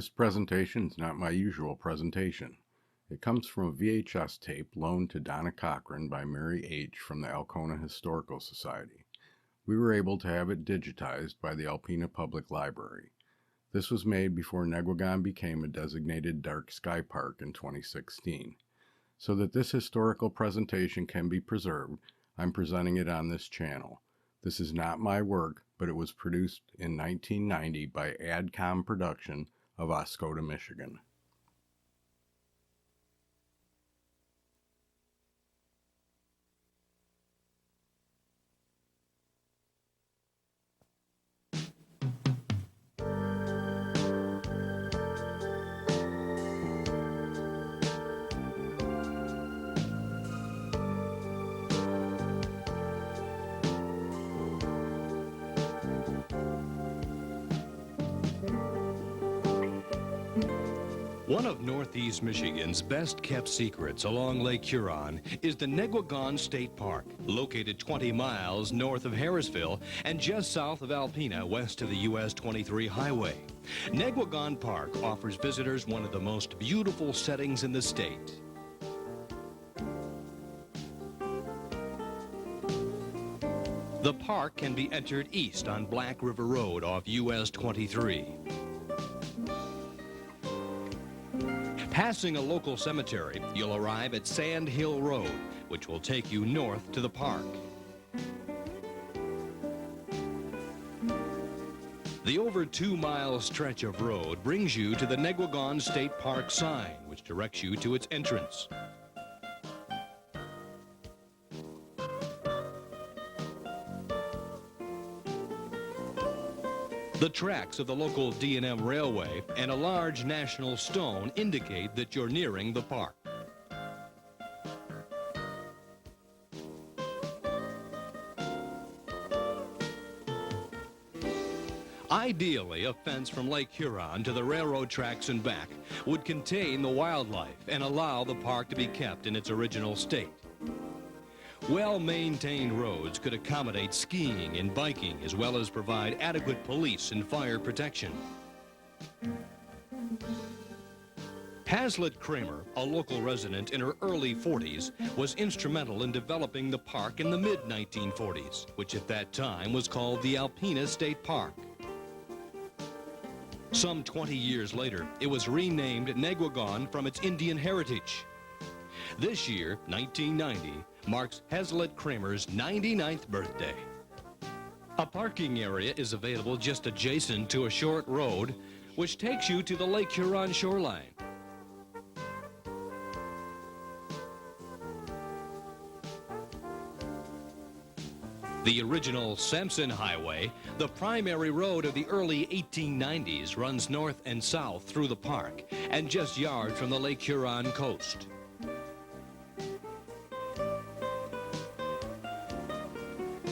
This presentation is not my usual presentation. It comes from a VHS tape loaned to Donna Cochran by Mary H. from the Alcona Historical Society. We were able to have it digitized by the Alpena Public Library. This was made before Negwegon became a designated dark sky park in 2016. So that this historical presentation can be preserved, I'm presenting it on this channel. This is not my work, but it was produced in 1990 by ADCOM Productions of Oscoda, Michigan. One of Northeast Michigan's best-kept secrets along Lake Huron is the Negwegon State Park, located 20 miles north of Harrisville and just south of Alpena, west of the US 23 highway. Negwegon Park offers visitors one of the most beautiful settings in the state. The park can be entered east on Black River Road off US 23. Passing a local cemetery, you'll arrive at Sand Hill Road, which will take you north to the park. The over 2-mile stretch of road brings you to the Negwegon State Park sign, which directs you to its entrance. The tracks of the local D&M railway and a large national stone indicate that you're nearing the park. Ideally, a fence from Lake Huron to the railroad tracks and back would contain the wildlife and allow the park to be kept in its original state. Well-maintained roads could accommodate skiing and biking, as well as provide adequate police and fire protection. Hazlitt Kramer, a local resident in her early 40s, was instrumental in developing the park in the mid-1940s, which at that time was called the Alpena State Park. Some 20 years later, it was renamed Negwegon from its Indian heritage. This year, 1990, marks Hazlitt Kramer's 99th birthday. A parking area is available just adjacent to a short road, which takes you to the Lake Huron shoreline. The original Sampson Highway, the primary road of the early 1890s, runs north and south through the park and just yards from the Lake Huron coast.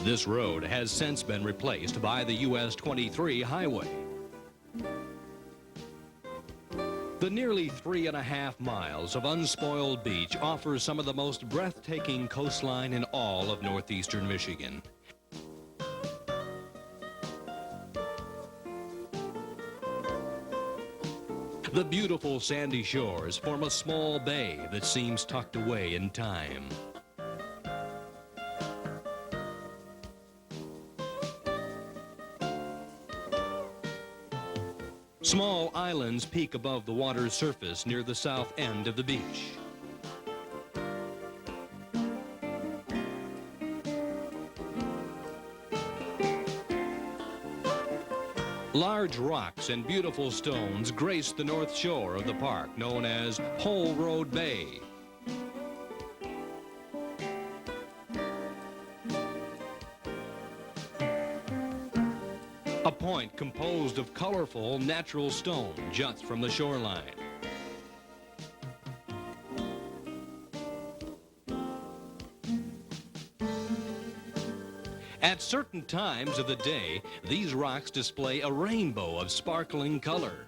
This road has since been replaced by the US 23 highway. The nearly 3.5 miles of unspoiled beach offers some of the most breathtaking coastline in all of northeastern Michigan. The beautiful sandy shores form a small bay that seems tucked away in time. Small islands peak above the water's surface near the south end of the beach. Large rocks and beautiful stones grace the north shore of the park, known as Pole Road Bay. A point composed of colorful natural stone juts from the shoreline. At certain times of the day, these rocks display a rainbow of sparkling color.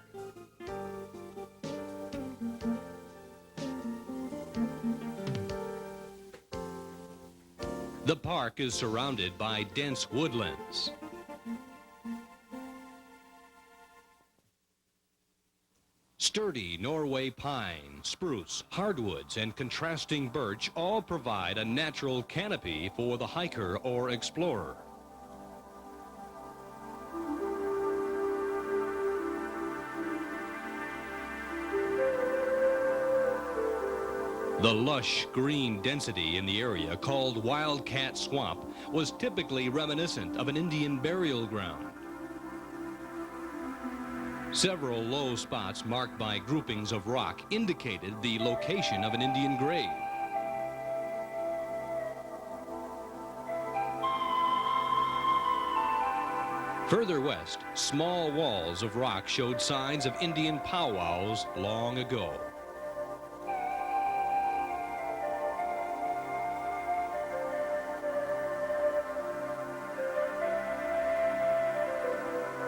The park is surrounded by dense woodlands. Sturdy Norway pine, spruce, hardwoods, and contrasting birch all provide a natural canopy for the hiker or explorer. The lush green density in the area, called Wildcat Swamp, was typically reminiscent of an Indian burial ground. Several low spots marked by groupings of rock indicated the location of an Indian grave. Further west, small walls of rock showed signs of Indian powwows long ago.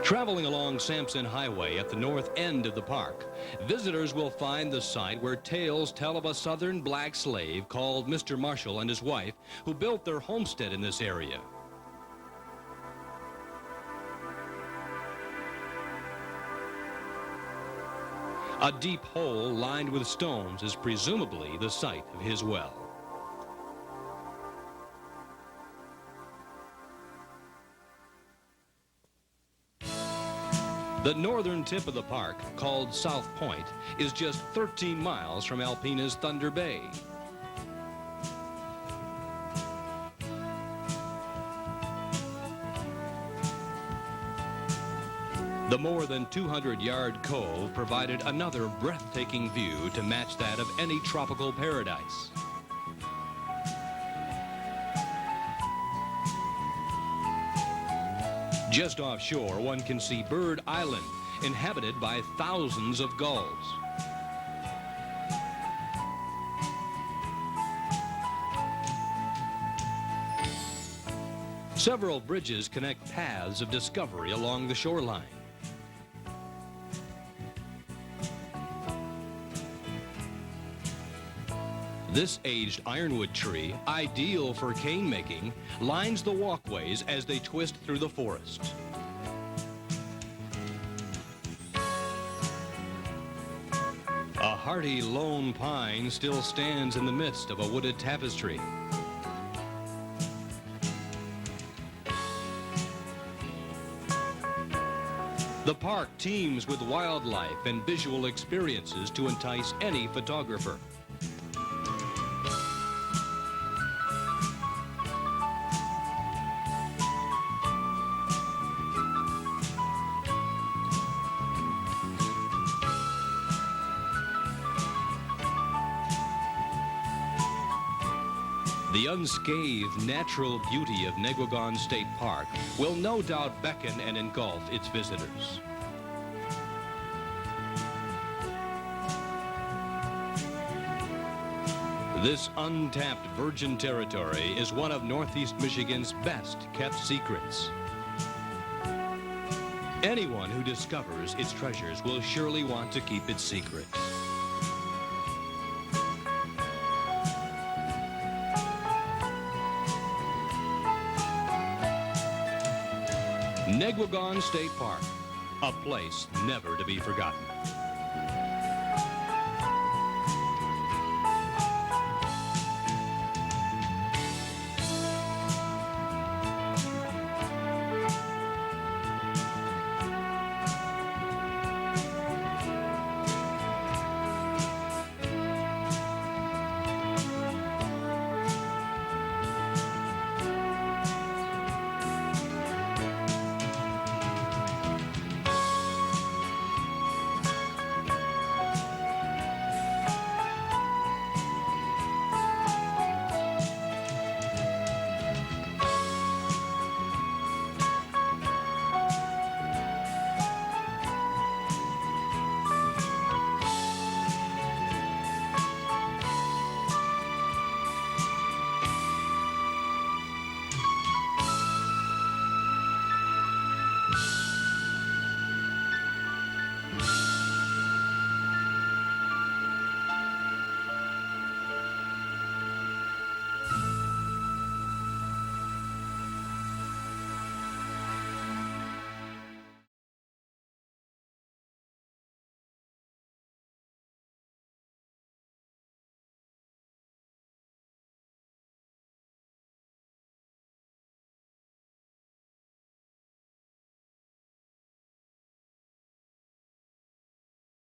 Traveling along Sampson Highway at the north end of the park, visitors will find the site where tales tell of a southern black slave called Mr. Marshall and his wife who built their homestead in this area. A deep hole lined with stones is presumably the site of his well. The northern tip of the park, called South Point, is just 13 miles from Alpena's Thunder Bay. The more than 200-yard cove provided another breathtaking view to match that of any tropical paradise. Just offshore, one can see Bird Island, inhabited by thousands of gulls. Several bridges connect paths of discovery along the shoreline. This aged ironwood tree, ideal for cane making, lines the walkways as they twist through the forest. A hardy lone pine still stands in the midst of a wooded tapestry. The park teems with wildlife and visual experiences to entice any photographer. The unscathed natural beauty of Negwegon State Park will no doubt beckon and engulf its visitors. This untapped virgin territory is one of Northeast Michigan's best kept secrets. Anyone who discovers its treasures will surely want to keep it secret. Negwegon State Park, a place never to be forgotten.